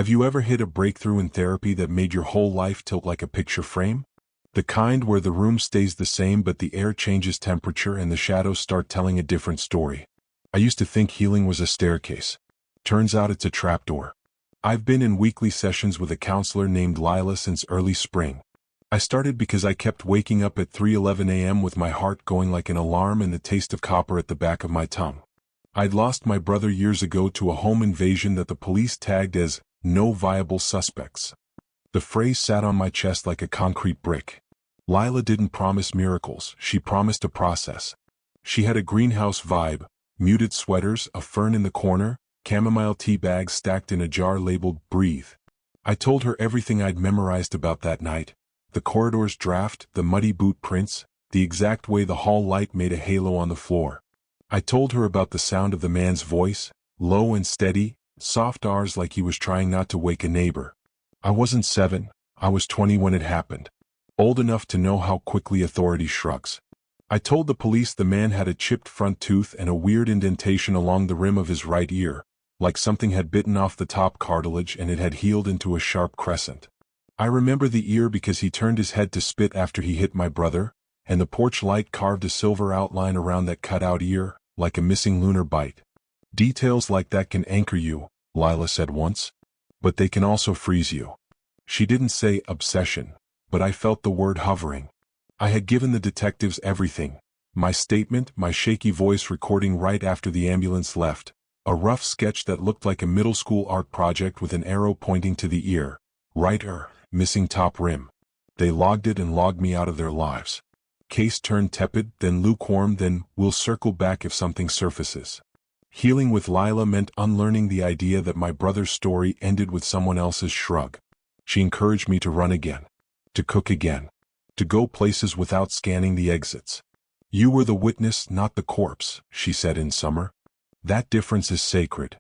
Have you ever hit a breakthrough in therapy that made your whole life tilt like a picture frame? The kind where the room stays the same but the air changes temperature and the shadows start telling a different story. I used to think healing was a staircase. Turns out it's a trapdoor. I've been in weekly sessions with a counselor named Lila since early spring. I started because I kept waking up at 3:11 a.m. with my heart going like an alarm and the taste of copper at the back of my tongue. I'd lost my brother years ago to a home invasion that the police tagged as no viable suspects. The phrase sat on my chest like a concrete brick. Lila didn't promise miracles, she promised a process. She had a greenhouse vibe, muted sweaters, a fern in the corner, chamomile tea bags stacked in a jar labeled breathe. I told her everything I'd memorized about that night. The corridor's draft, the muddy boot prints, the exact way the hall light made a halo on the floor. I told her about the sound of the man's voice, low and steady, soft R's like he was trying not to wake a neighbor. I wasn't 7, I was 20 when it happened. Old enough to know how quickly authority shrugs. I told the police the man had a chipped front tooth and a weird indentation along the rim of his right ear, like something had bitten off the top cartilage and it had healed into a sharp crescent. I remember the ear because he turned his head to spit after he hit my brother, and the porch light carved a silver outline around that cut-out ear, like a missing lunar bite. Details like that can anchor you, Lila said once. But they can also freeze you. She didn't say obsession, but I felt the word hovering. I had given the detectives everything. My statement, my shaky voice recording right after the ambulance left, a rough sketch that looked like a middle school art project with an arrow pointing to the ear, right ear, missing top rim. They logged it and logged me out of their lives. Case turned tepid, then lukewarm, then we'll circle back if something surfaces. Healing with Lila meant unlearning the idea that my brother's story ended with someone else's shrug. She encouraged me to run again, to cook again, to go places without scanning the exits. You were the witness, not the corpse, she said in summer. That difference is sacred.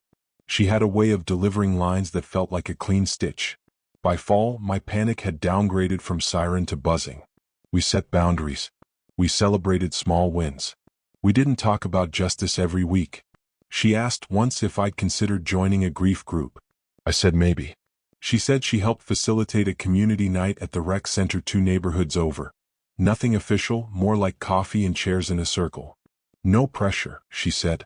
She had a way of delivering lines that felt like a clean stitch. By fall, my panic had downgraded from siren to buzzing. We set boundaries. We celebrated small wins. We didn't talk about justice every week. She asked once if I'd considered joining a grief group. I said maybe. She said she helped facilitate a community night at the rec center 2 neighborhoods over. Nothing official, more like coffee and chairs in a circle. No pressure, she said.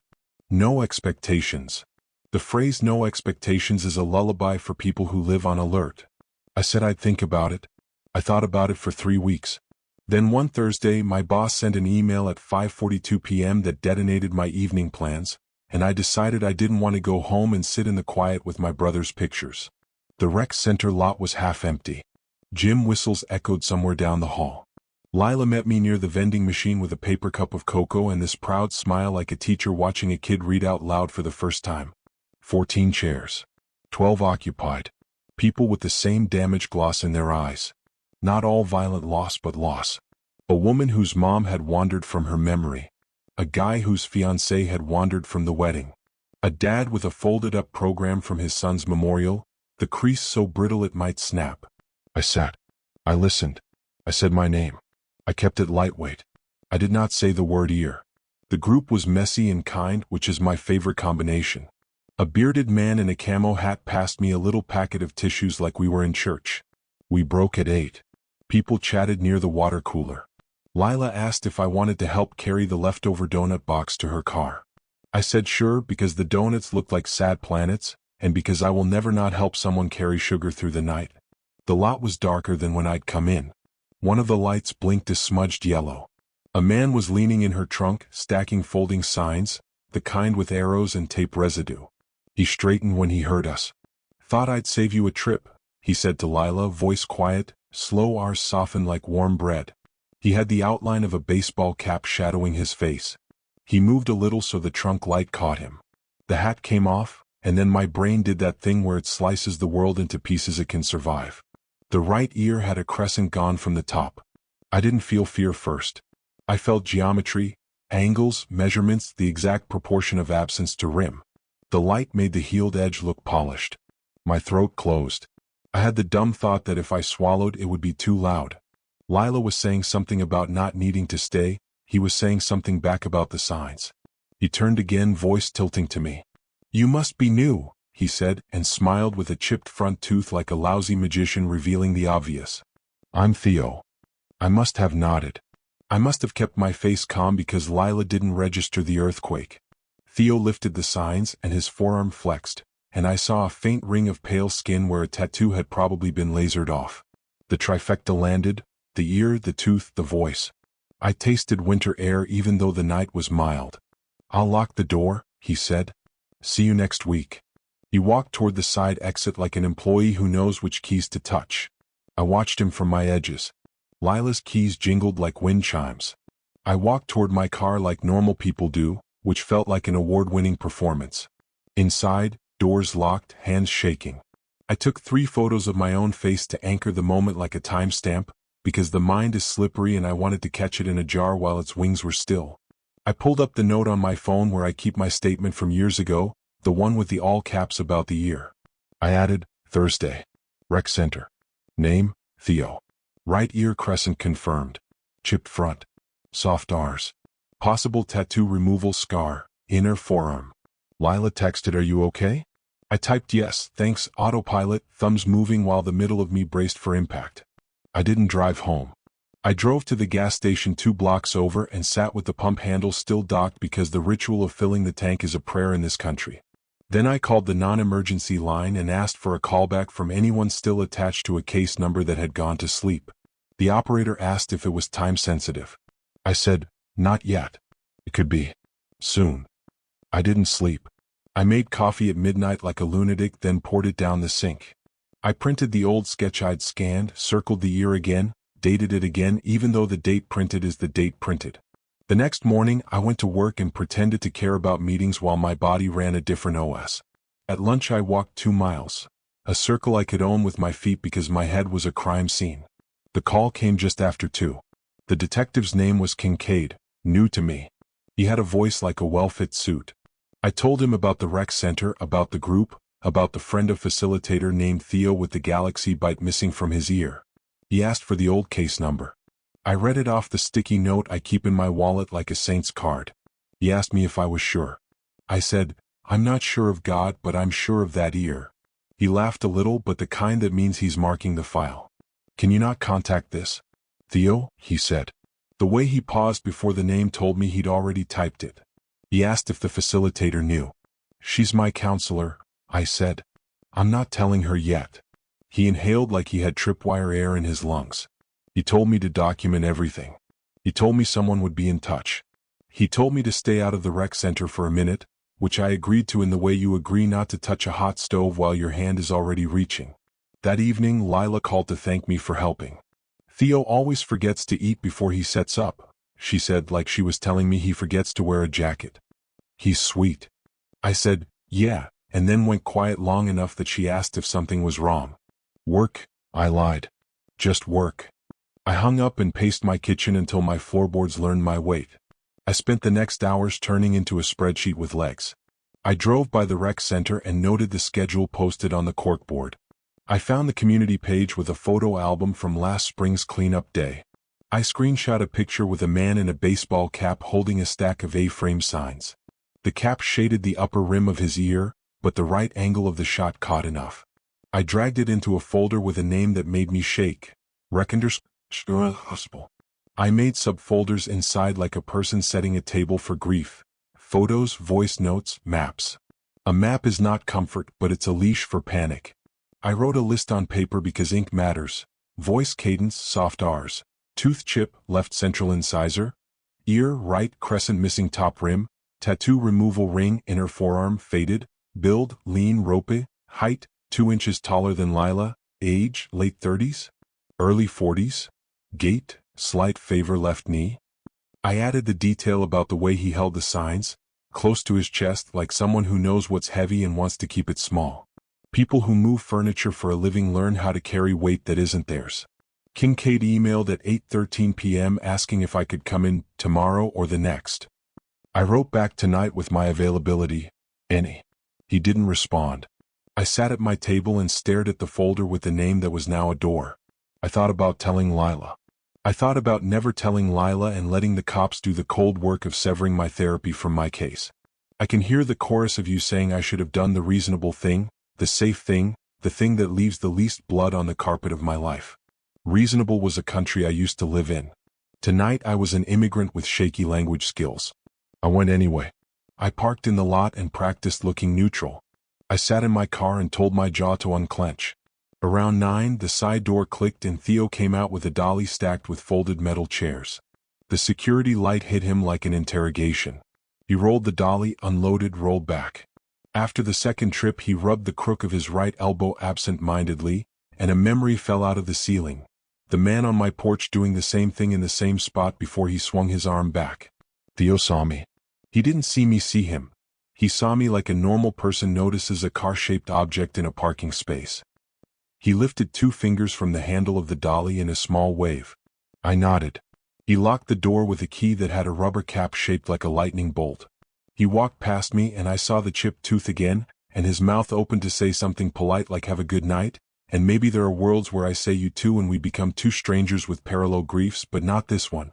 No expectations. The phrase no expectations is a lullaby for people who live on alert. I said I'd think about it. I thought about it for 3 weeks. Then one Thursday, my boss sent an email at 5:42 p.m. that detonated my evening plans, and I decided I didn't want to go home and sit in the quiet with my brother's pictures. The rec center lot was half empty. Gym whistles echoed somewhere down the hall. Lila met me near the vending machine with a paper cup of cocoa and this proud smile like a teacher watching a kid read out loud for the first time. 14 chairs. 12 occupied. People with the same damaged gloss in their eyes. Not all violent loss but loss. A woman whose mom had wandered from her memory. A guy whose fiancé had wandered from the wedding. A dad with a folded-up program from his son's memorial, the crease so brittle it might snap. I sat. I listened. I said my name. I kept it lightweight. I did not say the word ear. The group was messy and kind, which is my favorite combination. A bearded man in a camo hat passed me a little packet of tissues like we were in church. We broke at 8. People chatted near the water cooler. Lila asked if I wanted to help carry the leftover donut box to her car. I said sure because the donuts looked like sad planets, and because I will never not help someone carry sugar through the night. The lot was darker than when I'd come in. One of the lights blinked a smudged yellow. A man was leaning in her trunk, stacking folding signs, the kind with arrows and tape residue. He straightened when he heard us. Thought I'd save you a trip, he said to Lila, voice quiet, slow R's softened like warm bread. He had the outline of a baseball cap shadowing his face. He moved a little so the trunk light caught him. The hat came off, and then my brain did that thing where it slices the world into pieces it can survive. The right ear had a crescent gone from the top. I didn't feel fear first. I felt geometry, angles, measurements, the exact proportion of absence to rim. The light made the healed edge look polished. My throat closed. I had the dumb thought that if I swallowed it would be too loud. Lila was saying something about not needing to stay, he was saying something back about the signs. He turned again, voice tilting to me. You must be new, he said, and smiled with a chipped front tooth like a lousy magician revealing the obvious. I'm Theo. I must have nodded. I must have kept my face calm because Lila didn't register the earthquake. Theo lifted the signs and his forearm flexed, and I saw a faint ring of pale skin where a tattoo had probably been lasered off. The trifecta landed, the ear, the tooth, the voice. I tasted winter air even though the night was mild. I'll lock the door, he said. See you next week. He walked toward the side exit like an employee who knows which keys to touch. I watched him from my edges. Lila's keys jingled like wind chimes. I walked toward my car like normal people do, which felt like an award-winning performance. Inside, doors locked, hands shaking. I took 3 photos of my own face to anchor the moment like a timestamp, because the mind is slippery and I wanted to catch it in a jar while its wings were still. I pulled up the note on my phone where I keep my statement from years ago, the one with the all caps about the year. I added, Thursday. Rec Center. Name, Theo. Right ear crescent confirmed. Chipped front. Soft R's. Possible tattoo removal scar, inner forearm. Lila texted, are you okay? I typed yes, thanks, autopilot, thumbs moving while the middle of me braced for impact. I didn't drive home. I drove to the gas station 2 blocks over and sat with the pump handle still docked because the ritual of filling the tank is a prayer in this country. Then I called the non-emergency line and asked for a callback from anyone still attached to a case number that had gone to sleep. The operator asked if it was time sensitive. I said, not yet. It could be. Soon. I didn't sleep. I made coffee at midnight like a lunatic, then poured it down the sink. I printed the old sketch I'd scanned, circled the year again, dated it again even though the date printed is the date printed. The next morning, I went to work and pretended to care about meetings while my body ran a different OS. At lunch I walked 2 miles, a circle I could own with my feet because my head was a crime scene. The call came just after 2. The detective's name was Kincaid, new to me. He had a voice like a well-fit suit. I told him about the rec center, about the group, about the friend of facilitator named Theo with the galaxy bite missing from his ear. He asked for the old case number. I read it off the sticky note I keep in my wallet like a saint's card. He asked me if I was sure. I said, I'm not sure of God, but I'm sure of that ear. He laughed a little, but the kind that means he's marking the file. Can you not contact this? Theo, he said. The way he paused before the name told me he'd already typed it. He asked if the facilitator knew. She's my counselor, I said. I'm not telling her yet. He inhaled like he had tripwire air in his lungs. He told me to document everything. He told me someone would be in touch. He told me to stay out of the rec center for a minute, which I agreed to in the way you agree not to touch a hot stove while your hand is already reaching. That evening, Lila called to thank me for helping. Theo always forgets to eat before he sets up, she said, like she was telling me he forgets to wear a jacket. He's sweet. I said, yeah, and then went quiet long enough that she asked if something was wrong. Work, I lied. Just work. I hung up and paced my kitchen until my floorboards learned my weight. I spent the next hours turning into a spreadsheet with legs. I drove by the rec center and noted the schedule posted on the corkboard. I found the community page with a photo album from last spring's cleanup day. I screenshot a picture with a man in a baseball cap holding a stack of A-frame signs. The cap shaded the upper rim of his ear, but the right angle of the shot caught enough. I dragged it into a folder with a name that made me shake. I made subfolders inside like a person setting a table for grief. Photos, voice notes, maps. A map is not comfort, but it's a leash for panic. I wrote a list on paper because ink matters. Voice cadence, soft R's. Tooth chip, left central incisor. Ear, right crescent missing top rim. Tattoo removal ring, inner forearm, faded. Build, lean, rope. Height, 2 inches taller than Lila. Age, late 30s. Early 40s. Gait, slight favor left knee. I added the detail about the way he held the signs, close to his chest like someone who knows what's heavy and wants to keep it small. People who move furniture for a living learn how to carry weight that isn't theirs. Kincaid emailed at 8:13 p.m. asking if I could come in tomorrow or the next. I wrote back tonight with my availability, any. He didn't respond. I sat at my table and stared at the folder with the name that was now a door. I thought about telling Lila. I thought about never telling Lila and letting the cops do the cold work of severing my therapy from my case. I can hear the chorus of you saying I should have done the reasonable thing, the safe thing, the thing that leaves the least blood on the carpet of my life. Reasonable was a country I used to live in. Tonight I was an immigrant with shaky language skills. I went anyway. I parked in the lot and practiced looking neutral. I sat in my car and told my jaw to unclench. Around 9, the side door clicked and Theo came out with a dolly stacked with folded metal chairs. The security light hit him like an interrogation. He rolled the dolly, unloaded, rolled back. After the second trip he rubbed the crook of his right elbow absent-mindedly, and a memory fell out of the ceiling. The man on my porch doing the same thing in the same spot before he swung his arm back. Theo saw me. He didn't see me see him. He saw me like a normal person notices a car-shaped object in a parking space. He lifted 2 fingers from the handle of the dolly in a small wave. I nodded. He locked the door with a key that had a rubber cap shaped like a lightning bolt. He walked past me and I saw the chipped tooth again, and his mouth opened to say something polite like have a good night, and maybe there are worlds where I say you too and we become 2 strangers with parallel griefs, but not this one.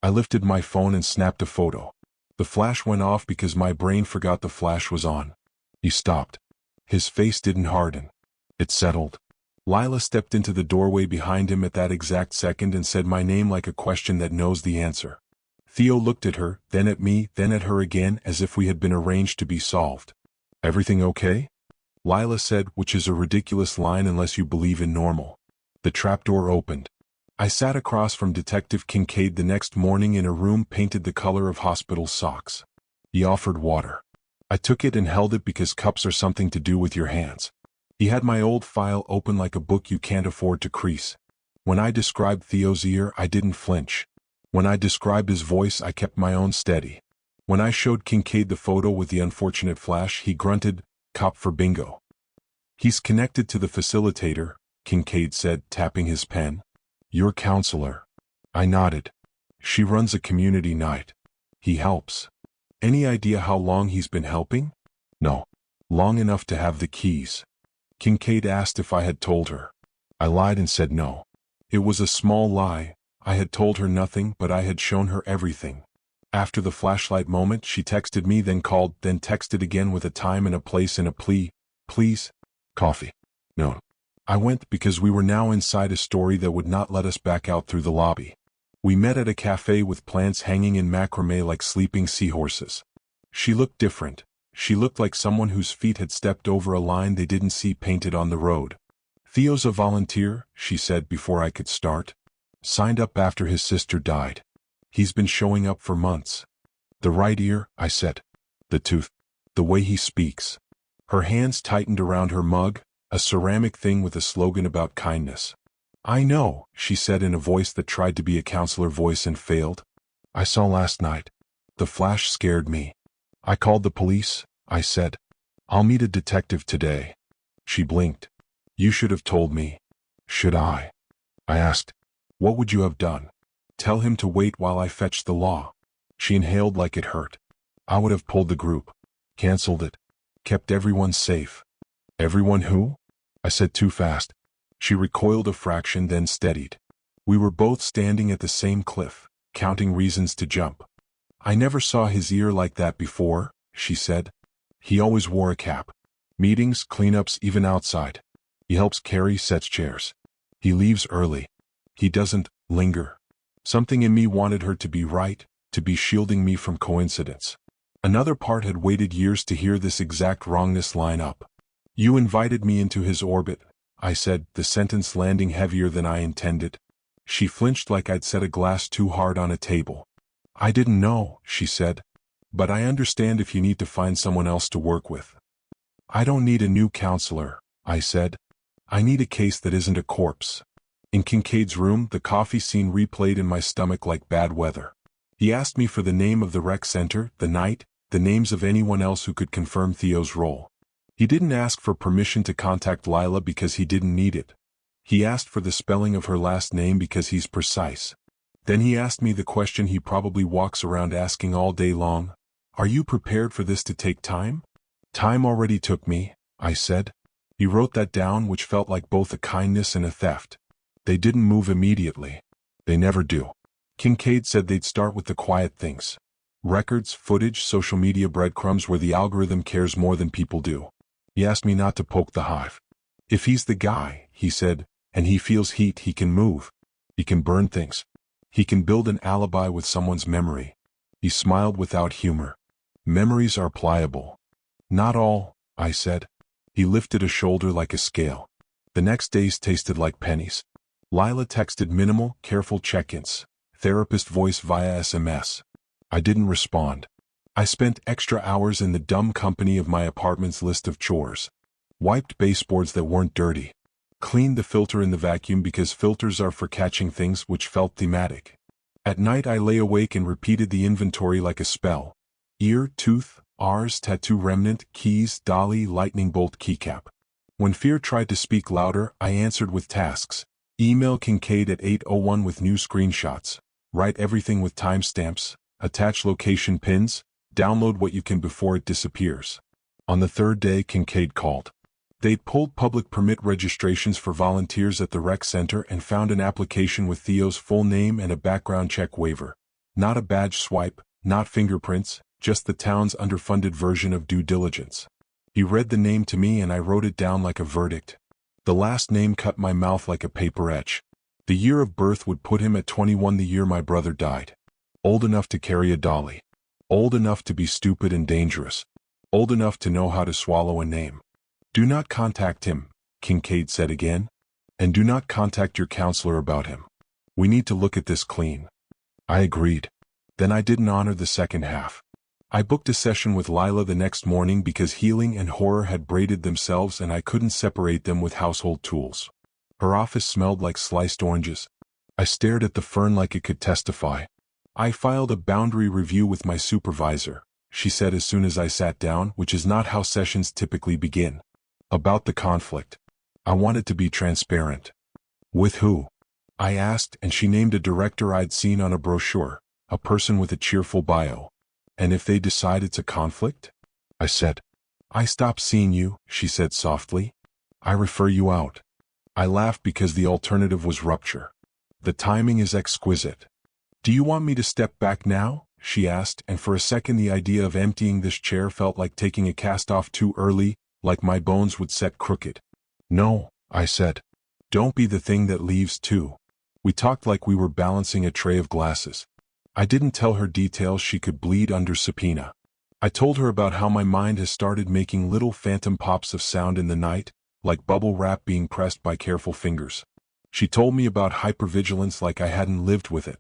I lifted my phone and snapped a photo. The flash went off because my brain forgot the flash was on. He stopped. His face didn't harden. It settled. Lila stepped into the doorway behind him at that exact second and said my name like a question that knows the answer. Theo looked at her, then at me, then at her again, as if we had been arranged to be solved. Everything okay? Lila said, which is a ridiculous line unless you believe in normal. The trapdoor opened. I sat across from Detective Kincaid the next morning in a room painted the color of hospital socks. He offered water. I took it and held it because cups are something to do with your hands. He had my old file open like a book you can't afford to crease. When I described Theo's ear, I didn't flinch. When I described his voice, I kept my own steady. When I showed Kincaid the photo with the unfortunate flash, he grunted, "Cop for bingo." "He's connected to the facilitator," Kincaid said, tapping his pen. "Your counselor." I nodded. "She runs a community night. He helps." "Any idea how long he's been helping?" "No. Long enough to have the keys." Kincaid asked if I had told her. I lied and said no. It was a small lie. I had told her nothing, but I had shown her everything. After the flashlight moment, she texted me, then called, then texted again with a time and a place and a plea. "Please? Coffee." "No." I went because we were now inside a story that would not let us back out through the lobby. We met at a cafe with plants hanging in macrame like sleeping seahorses. She looked different. She looked like someone whose feet had stepped over a line they didn't see painted on the road. "Theo's a volunteer," she said before I could start. "Signed up after his sister died. He's been showing up for months." "The right ear," I said. "The tooth. The way he speaks." Her hands tightened around her mug, a ceramic thing with a slogan about kindness. "I know," she said in a voice that tried to be a counselor voice and failed. "I saw last night. The flash scared me. I called the police," I said. "I'll meet a detective today." She blinked. "You should have told me." "Should I?" I asked. "What would you have done?" "Tell him to wait while I fetched the law." She inhaled like it hurt. "I would have pulled the group. Cancelled it. Kept everyone safe." "Everyone who?" I said too fast. She recoiled a fraction, then steadied. We were both standing at the same cliff, counting reasons to jump. "I never saw his ear like that before," she said. "He always wore a cap. Meetings, cleanups, even outside. He helps carry, sets chairs. He leaves early. He doesn't linger." Something in me wanted her to be right, to be shielding me from coincidence. Another part had waited years to hear this exact wrongness line up. "You invited me into his orbit," I said, the sentence landing heavier than I intended. She flinched like I'd set a glass too hard on a table. "I didn't know," she said. "But I understand if you need to find someone else to work with." "I don't need a new counselor," I said. "I need a case that isn't a corpse." In Kincaid's room, the coffee scene replayed in my stomach like bad weather. He asked me for the name of the rec center, the night, the names of anyone else who could confirm Theo's role. He didn't ask for permission to contact Lila because he didn't need it. He asked for the spelling of her last name because he's precise. Then he asked me the question he probably walks around asking all day long. "Are you prepared for this to take time?" "Time already took me," I said. He wrote that down, which felt like both a kindness and a theft. "They didn't move immediately. They never do." Kincaid said they'd start with the quiet things. Records, footage, social media breadcrumbs where the algorithm cares more than people do. He asked me not to poke the hive. If he's the guy, he said, and he feels heat, he can move. He can burn things. He can build an alibi with someone's memory. He smiled without humor. Memories are pliable. Not all, I said. He lifted a shoulder like a scale. The next days tasted like pennies. Lila texted minimal, careful check-ins. Therapist voice via SMS. I didn't respond. I spent extra hours in the dumb company of my apartment's list of chores. Wiped baseboards that weren't dirty. Cleaned the filter in the vacuum because filters are for catching things which felt thematic. At night I lay awake and repeated the inventory like a spell. Ear, tooth, R's, tattoo remnant, keys, dolly, lightning bolt, keycap. When fear tried to speak louder, I answered with tasks. Email Kincaid at 8:01 with new screenshots. Write everything with timestamps. Attach location pins. Download what you can before it disappears. On the third day, Kincaid called. They'd pulled public permit registrations for volunteers at the rec center and found an application with Theo's full name and a background check waiver. Not a badge swipe, not fingerprints, just the town's underfunded version of due diligence. He read the name to me and I wrote it down like a verdict. The last name cut my mouth like a paper etch. The year of birth would put him at 21, the year my brother died. Old enough to carry a dolly. Old enough to be stupid and dangerous. Old enough to know how to swallow a name. Do not contact him, Kincaid said again. And do not contact your counselor about him. We need to look at this clean. I agreed. Then I didn't honor the second half. I booked a session with Lila the next morning because healing and horror had braided themselves and I couldn't separate them with household tools. Her office smelled like sliced oranges. I stared at the fern like it could testify. I filed a boundary review with my supervisor, she said as soon as I sat down, which is not how sessions typically begin. About the conflict. I wanted to be transparent. With who? I asked, and she named a director I'd seen on a brochure, a person with a cheerful bio. And if they decide it's a conflict? I said. I stop seeing you, she said softly. I refer you out. I laughed because the alternative was rupture. The timing is exquisite. Do you want me to step back now? She asked, and for a second the idea of emptying this chair felt like taking a cast off too early, like my bones would set crooked. No, I said. Don't be the thing that leaves too. We talked like we were balancing a tray of glasses. I didn't tell her details she could bleed under subpoena. I told her about how my mind has started making little phantom pops of sound in the night, like bubble wrap being pressed by careful fingers. She told me about hypervigilance like I hadn't lived with it.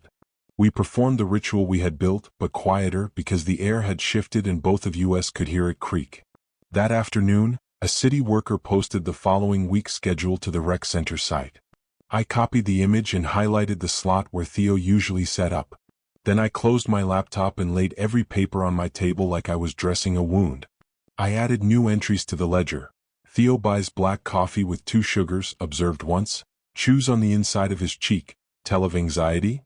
We performed the ritual we had built, but quieter because the air had shifted and both of us could hear it creak. That afternoon, a city worker posted the following week's schedule to the rec center site. I copied the image and highlighted the slot where Theo usually set up. Then I closed my laptop and laid every paper on my table like I was dressing a wound. I added new entries to the ledger. Theo buys black coffee with 2 sugars, observed once. Chews on the inside of his cheek. Tell of anxiety?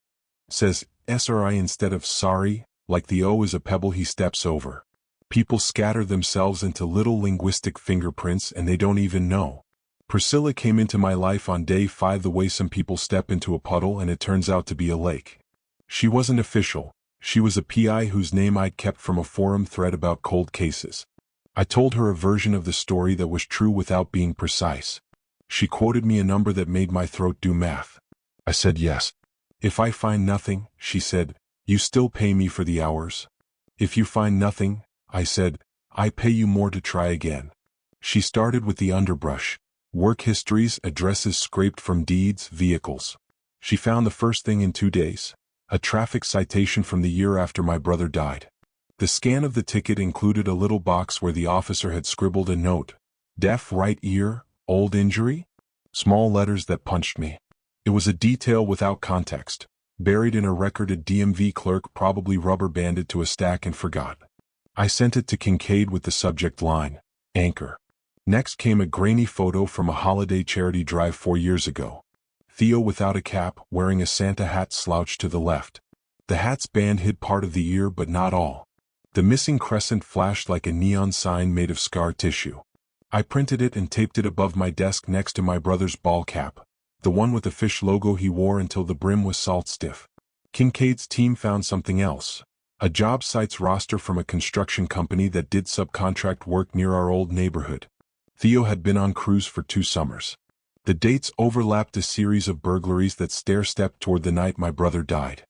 Says SRI instead of sorry, like the O is a pebble he steps over. People scatter themselves into little linguistic fingerprints and they don't even know. Priscilla came into my life on day 5 the way some people step into a puddle and it turns out to be a lake. She wasn't official. She was a PI whose name I'd kept from a forum thread about cold cases. I told her a version of the story that was true without being precise. She quoted me a number that made my throat do math. I said yes. If I find nothing, she said, you still pay me for the hours? If you find nothing, I said, I pay you more to try again. She started with the underbrush. Work histories, addresses scraped from deeds, vehicles. She found the first thing in 2 days. A traffic citation from the year after my brother died. The scan of the ticket included a little box where the officer had scribbled a note. Deaf right ear, old injury? Small letters that punched me. It was a detail without context, buried in a record a DMV clerk probably rubber-banded to a stack and forgot. I sent it to Kincaid with the subject line, Anchor. Next came a grainy photo from a holiday charity drive 4 years ago. Theo without a cap, wearing a Santa hat slouched to the left. The hat's band hid part of the ear but not all. The missing crescent flashed like a neon sign made of scar tissue. I printed it and taped it above my desk next to my brother's ball cap, the one with the fish logo he wore until the brim was salt stiff. Kincaid's team found something else. A job sites roster from a construction company that did subcontract work near our old neighborhood. Theo had been on cruise for 2 summers. The dates overlapped a series of burglaries that stair-stepped toward the night my brother died.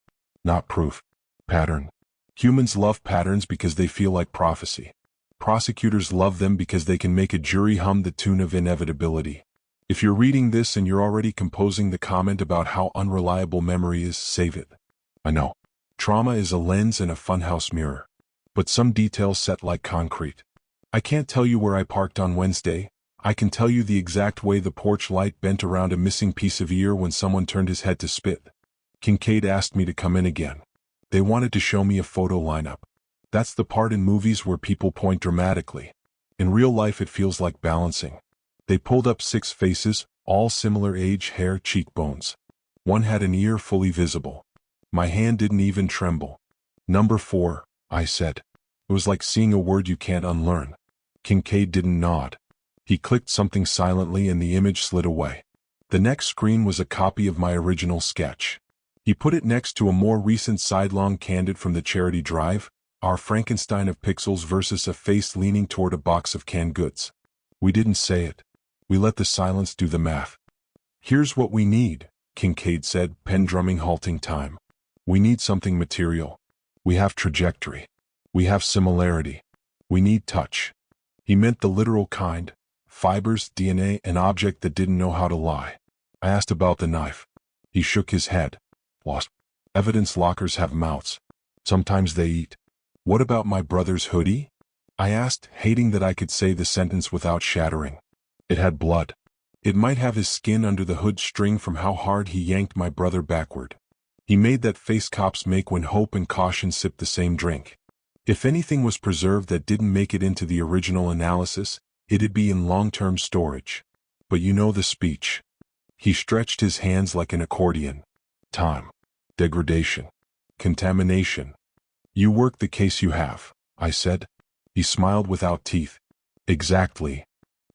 Not proof. Pattern. Humans love patterns because they feel like prophecy. Prosecutors love them because they can make a jury hum the tune of inevitability. If you're reading this and you're already composing the comment about how unreliable memory is, save it. I know. Trauma is a lens and a funhouse mirror. But some details set like concrete. I can't tell you where I parked on Wednesday. I can tell you the exact way the porch light bent around a missing piece of ear when someone turned his head to spit. Kincaid asked me to come in again. They wanted to show me a photo lineup. That's the part in movies where people point dramatically. In real life it feels like balancing. They pulled up 6 faces, all similar age, hair, cheekbones. One had an ear fully visible. My hand didn't even tremble. "Number 4, I said. It was like seeing a word you can't unlearn. Kincaid didn't nod. He clicked something silently and the image slid away. The next screen was a copy of my original sketch. He put it next to a more recent sidelong candid from the charity drive, our Frankenstein of pixels versus a face leaning toward a box of canned goods. We didn't say it. We let the silence do the math. "Here's what we need," Kincaid said, pen drumming, halting time. "We need something material. We have trajectory. We have similarity. We need touch." He meant the literal kind, fibers, DNA, an object that didn't know how to lie. I asked about the knife. He shook his head. "Lost. Evidence lockers have mouths. Sometimes they eat." "What about my brother's hoodie?" I asked, hating that I could say the sentence without shattering. "It had blood. It might have his skin under the hood string from how hard he yanked my brother backward. He made that face cops make when hope and caution sip the same drink. If anything was preserved that didn't make it into the original analysis, it'd be in long-term storage. But you know the speech." He stretched his hands like an accordion. "Time. Degradation. Contamination. You work the case you have," I said. He smiled without teeth. "Exactly."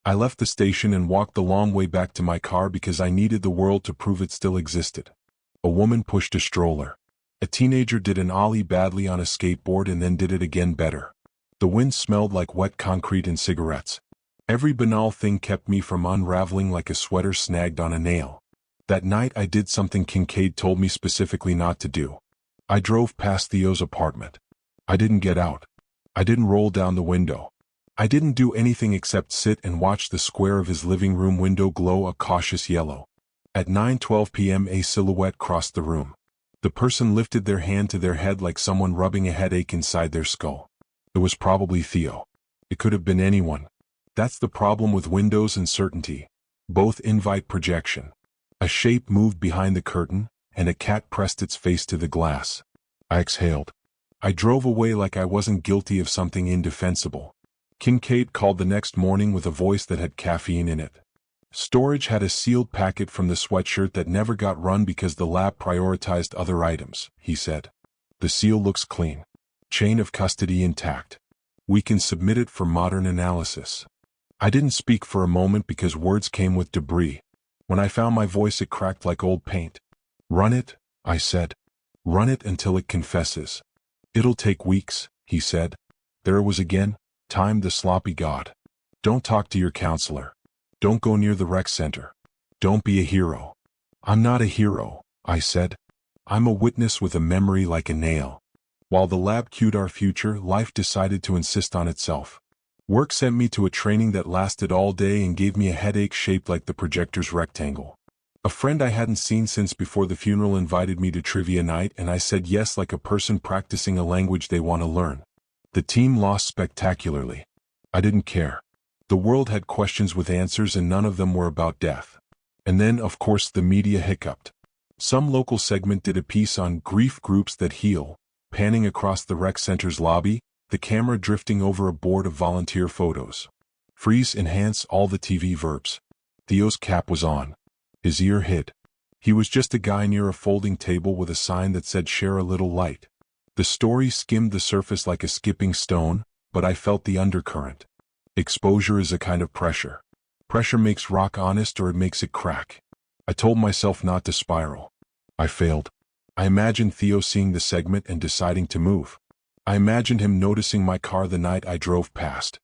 I left the station and walked the long way back to my car because I needed the world to prove it still existed. A woman pushed a stroller. A teenager did an ollie badly on a skateboard and then did it again better. The wind smelled like wet concrete and cigarettes. Every banal thing kept me from unraveling like a sweater snagged on a nail. That night I did something Kincaid told me specifically not to do. I drove past Theo's apartment. I didn't get out. I didn't roll down the window. I didn't do anything except sit and watch the square of his living room window glow a cautious yellow. At 9:12 p.m. a silhouette crossed the room. The person lifted their hand to their head like someone rubbing a headache inside their skull. It was probably Theo. It could have been anyone. That's the problem with windows and certainty. Both invite projection. A shape moved behind the curtain, and a cat pressed its face to the glass. I exhaled. I drove away like I wasn't guilty of something indefensible. Kincaid called the next morning with a voice that had caffeine in it. Storage had a sealed packet from the sweatshirt that never got run because the lab prioritized other items, he said. "The seal looks clean. Chain of custody intact. We can submit it for modern analysis." I didn't speak for a moment because words came with debris. When I found my voice it cracked like old paint. "Run it," I said. "Run it until it confesses." "It'll take weeks," he said. There it was again. Time, the sloppy god. "Don't talk to your counselor. Don't go near the rec center. Don't be a hero." "I'm not a hero," I said. "I'm a witness with a memory like a nail." While the lab cued our future, life decided to insist on itself. Work sent me to a training that lasted all day and gave me a headache shaped like the projector's rectangle. A friend I hadn't seen since before the funeral invited me to trivia night and I said yes like a person practicing a language they want to learn. The team lost spectacularly. I didn't care. The world had questions with answers and none of them were about death. And then, of course, the media hiccuped. Some local segment did a piece on grief groups that heal, panning across the rec center's lobby, the camera drifting over a board of volunteer photos. Freeze, enhance, all the TV verbs. Theo's cap was on. His ear hid. He was just a guy near a folding table with a sign that said share a little light. The story skimmed the surface like a skipping stone, but I felt the undercurrent. Exposure is a kind of pressure. Pressure makes rock honest or it makes it crack. I told myself not to spiral. I failed. I imagined Theo seeing the segment and deciding to move. I imagined him noticing my car the night I drove past.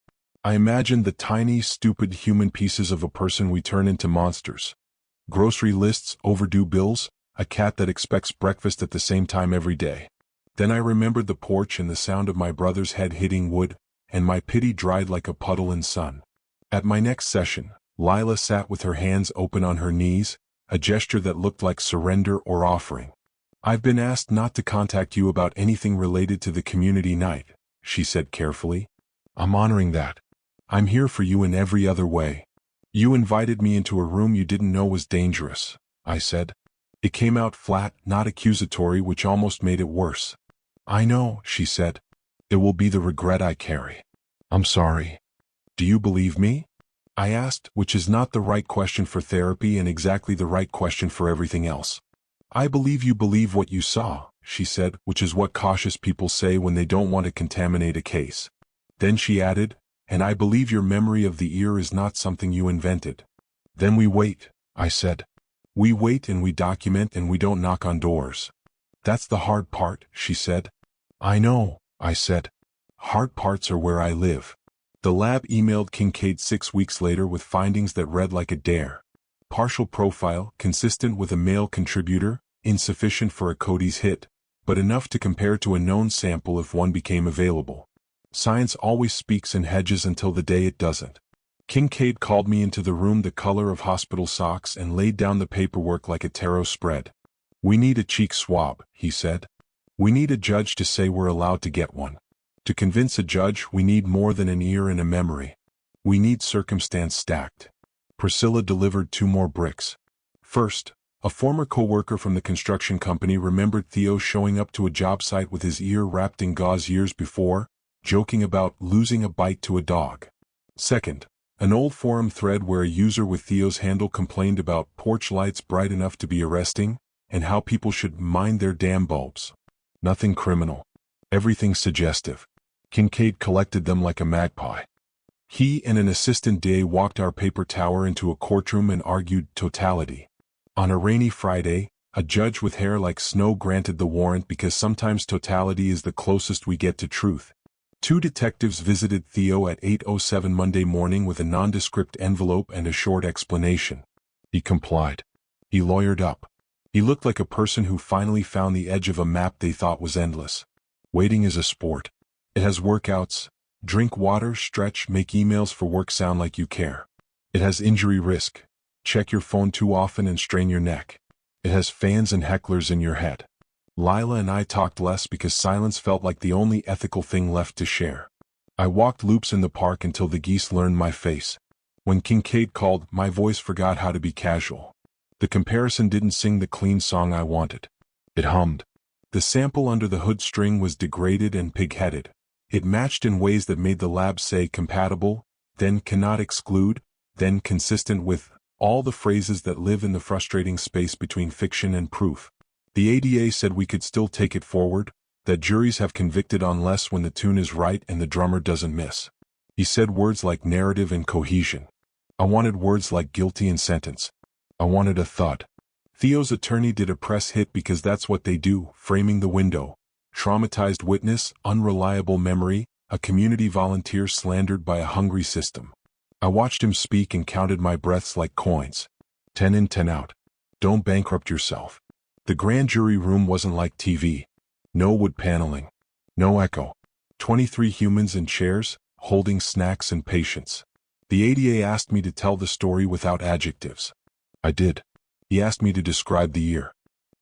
I imagined the tiny, stupid human pieces of a person we turn into monsters. Grocery lists, overdue bills, a cat that expects breakfast at the same time every day. Then I remembered the porch and the sound of my brother's head hitting wood, and my pity dried like a puddle in sun. At my next session, Lila sat with her hands open on her knees, a gesture that looked like surrender or offering. "I've been asked not to contact you about anything related to the community night," she said carefully. "I'm honoring that. I'm here for you in every other way." "You invited me into a room you didn't know was dangerous," I said. It came out flat, not accusatory, which almost made it worse. "I know," she said. "It will be the regret I carry. I'm sorry." "Do you believe me?" I asked, which is not the right question for therapy and exactly the right question for everything else. "I believe you believe what you saw," she said, which is what cautious people say when they don't want to contaminate a case. Then she added, "And I believe your memory of the ear is not something you invented." "Then we wait," I said. "We wait and we document and we don't knock on doors." "That's the hard part," she said. "I know," I said. "Hard parts are where I live." The lab emailed Kincaid 6 weeks later with findings that read like a dare. Partial profile, consistent with a male contributor, insufficient for a Cody's hit, but enough to compare to a known sample if one became available. Science always speaks and hedges until the day it doesn't. Kincaid called me into the room the color of hospital socks and laid down the paperwork like a tarot spread. "We need a cheek swab," he said. "We need a judge to say we're allowed to get one. To convince a judge, we need more than an ear and a memory. We need circumstance stacked." Priscilla delivered 2 more bricks. First, a former co-worker from the construction company remembered Theo showing up to a job site with his ear wrapped in gauze years before, joking about losing a bite to a dog. Second, an old forum thread where a user with Theo's handle complained about porch lights bright enough to be arresting, and how people should mind their damn bulbs. Nothing criminal. Everything suggestive. Kincaid collected them like a magpie. He and an assistant DA walked our paper tower into a courtroom and argued totality. On a rainy Friday, a judge with hair like snow granted the warrant because sometimes totality is the closest we get to truth. 2 detectives visited Theo at 8:07 Monday morning with a nondescript envelope and a short explanation. He complied. He lawyered up. He looked like a person who finally found the edge of a map they thought was endless. Waiting is a sport. It has workouts. Drink water, stretch, make emails for work sound like you care. It has injury risk. Check your phone too often and strain your neck. It has fans and hecklers in your head. Lila and I talked less because silence felt like the only ethical thing left to share. I walked loops in the park until the geese learned my face. When Kincaid called, my voice forgot how to be casual. The comparison didn't sing the clean song I wanted. It hummed. The sample under the hood string was degraded and pig-headed. It matched in ways that made the lab say compatible, then cannot exclude, then consistent with, all the phrases that live in the frustrating space between fiction and proof. The ADA said we could still take it forward, that juries have convicted on less when the tune is right and the drummer doesn't miss. He said words like narrative and cohesion. I wanted words like guilty and sentence. I wanted a thud. Theo's attorney did a press hit because that's what they do, framing the window. Traumatized witness, unreliable memory, a community volunteer slandered by a hungry system. I watched him speak and counted my breaths like coins. 10 in, 10 out. Don't bankrupt yourself. The grand jury room wasn't like TV. No wood paneling. No echo. 23 humans in chairs, holding snacks and patience. The ADA asked me to tell the story without adjectives. I did. He asked me to describe the ear.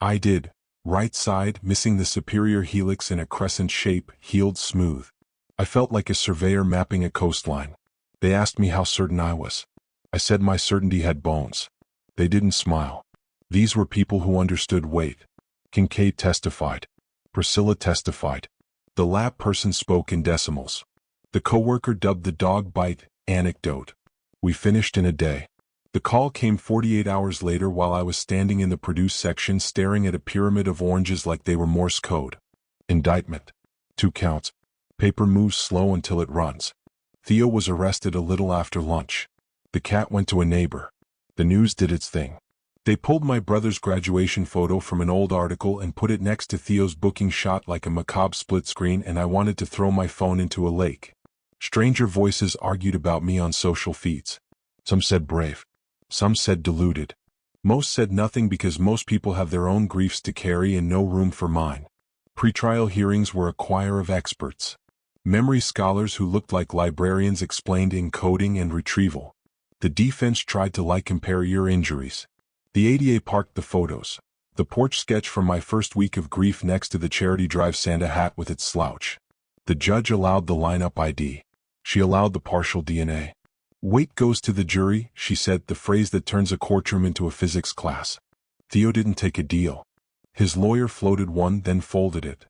I did. Right side, missing the superior helix in a crescent shape, healed smooth. I felt like a surveyor mapping a coastline. They asked me how certain I was. I said my certainty had bones. They didn't smile. These were people who understood weight. Kincaid testified. Priscilla testified. The lab person spoke in decimals. The coworker dubbed the dog bite anecdote. We finished in a day. The call came 48 hours later while I was standing in the produce section staring at a pyramid of oranges like they were Morse code. Indictment. 2 counts. Paper moves slow until it runs. Theo was arrested a little after lunch. The cat went to a neighbor. The news did its thing. They pulled my brother's graduation photo from an old article and put it next to Theo's booking shot like a macabre split screen, and I wanted to throw my phone into a lake. Stranger voices argued about me on social feeds. Some said brave. Some said deluded. Most said nothing because most people have their own griefs to carry and no room for mine. Pretrial hearings were a choir of experts. Memory scholars who looked like librarians explained encoding and retrieval. The defense tried to compare your injuries. The ADA parked the photos. The porch sketch from my first week of grief next to the Charity Drive Santa hat with its slouch. The judge allowed the lineup ID. She allowed the partial DNA. Weight goes to the jury, she said, the phrase that turns a courtroom into a physics class. Theo didn't take a deal. His lawyer floated one, then folded it.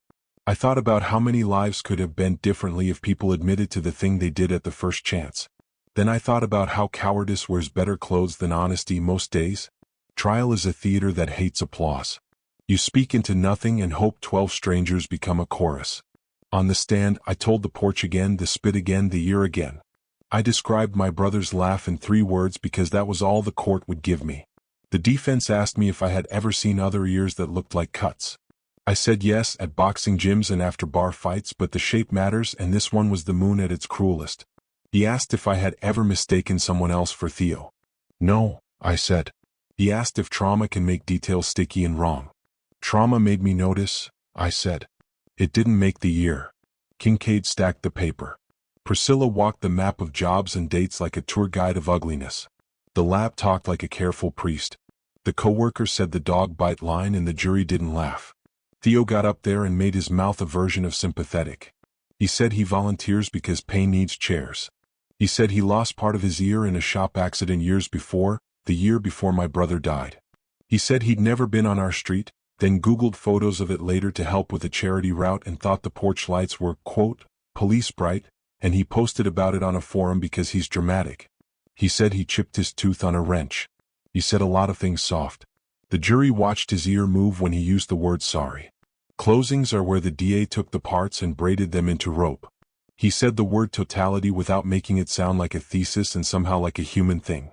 I thought about how many lives could have bent differently if people admitted to the thing they did at the first chance. Then I thought about how cowardice wears better clothes than honesty most days. Trial is a theater that hates applause. You speak into nothing and hope 12 strangers become a chorus. On the stand, I told the porch again, the spit again, the year again. I described my brother's laugh in 3 words because that was all the court would give me. The defense asked me if I had ever seen other ears that looked like cuts. I said yes, at boxing gyms and after bar fights, but the shape matters, and this one was the moon at its cruelest. He asked if I had ever mistaken someone else for Theo. No, I said. He asked if trauma can make details sticky and wrong. Trauma made me notice, I said. It didn't make the year. Kincaid stacked the paper. Priscilla walked the map of jobs and dates like a tour guide of ugliness. The lab talked like a careful priest. The coworker said the dog bite line and the jury didn't laugh. Theo got up there and made his mouth a version of sympathetic. He said he volunteers because pain needs chairs. He said he lost part of his ear in a shop accident years before, the year before my brother died. He said he'd never been on our street, then Googled photos of it later to help with a charity route and thought the porch lights were, quote, police bright, and he posted about it on a forum because he's dramatic. He said he chipped his tooth on a wrench. He said a lot of things soft. The jury watched his ear move when he used the word sorry. Closings are where the DA took the parts and braided them into rope. He said the word totality without making it sound like a thesis and somehow like a human thing.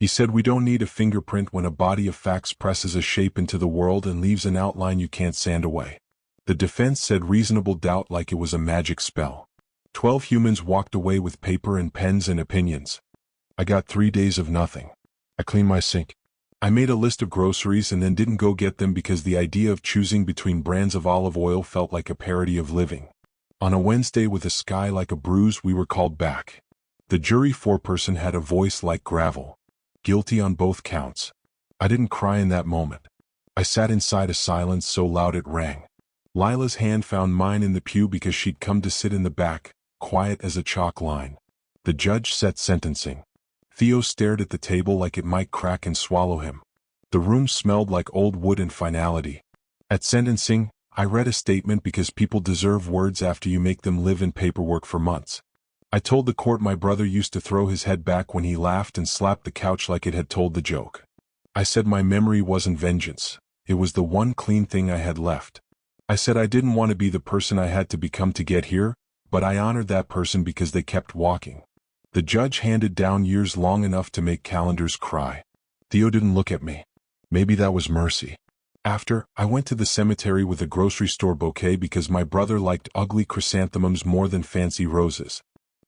He said we don't need a fingerprint when a body of facts presses a shape into the world and leaves an outline you can't sand away. The defense said reasonable doubt like it was a magic spell. 12 humans walked away with paper and pens and opinions. I got 3 days of nothing. I cleaned my sink. I made a list of groceries and then didn't go get them because the idea of choosing between brands of olive oil felt like a parody of living. On a Wednesday with a sky like a bruise, we were called back. The jury foreperson had a voice like gravel. Guilty on both counts. I didn't cry in that moment. I sat inside a silence so loud it rang. Lila's hand found mine in the pew because she'd come to sit in the back, quiet as a chalk line. The judge set sentencing. Theo stared at the table like it might crack and swallow him. The room smelled like old wood and finality. At sentencing, I read a statement because people deserve words after you make them live in paperwork for months. I told the court my brother used to throw his head back when he laughed and slapped the couch like it had told the joke. I said my memory wasn't vengeance. It was the one clean thing I had left. I said I didn't want to be the person I had to become to get here, but I honored that person because they kept walking. The judge handed down years long enough to make calendars cry. Theo didn't look at me. Maybe that was mercy. After, I went to the cemetery with a grocery store bouquet because my brother liked ugly chrysanthemums more than fancy roses.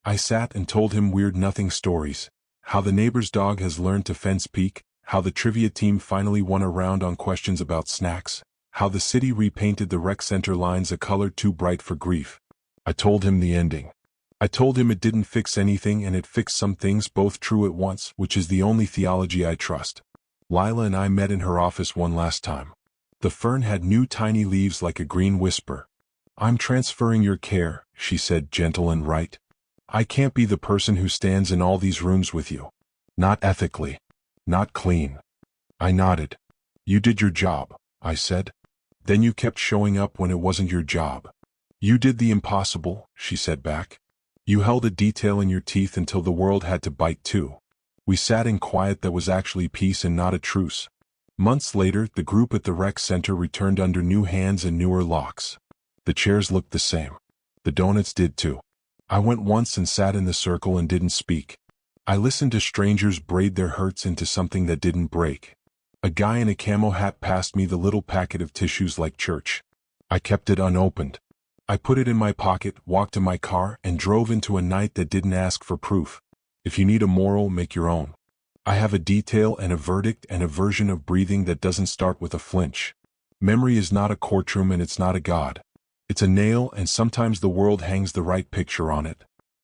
I sat and told him weird nothing stories, how the neighbor's dog has learned to fence peek, how the trivia team finally won a round on questions about snacks, how the city repainted the rec center lines a color too bright for grief. I told him the ending. I told him it didn't fix anything and it fixed some things, both true at once, which is the only theology I trust. Lila and I met in her office one last time. The fern had new tiny leaves like a green whisper. I'm transferring your care, she said, gentle and right. I can't be the person who stands in all these rooms with you. Not ethically. Not clean. I nodded. You did your job, I said. Then you kept showing up when it wasn't your job. You did the impossible, she said back. You held a detail in your teeth until the world had to bite too. We sat in quiet that was actually peace and not a truce. Months later, the group at the rec center returned under new hands and newer locks. The chairs looked the same. The donuts did too. I went once and sat in the circle and didn't speak. I listened to strangers braid their hurts into something that didn't break. A guy in a camo hat passed me the little packet of tissues like church. I kept it unopened. I put it in my pocket, walked to my car, and drove into a night that didn't ask for proof. If you need a moral, make your own. I have a detail and a verdict and a version of breathing that doesn't start with a flinch. Memory is not a courtroom and it's not a god. It's a nail, and sometimes the world hangs the right picture on it.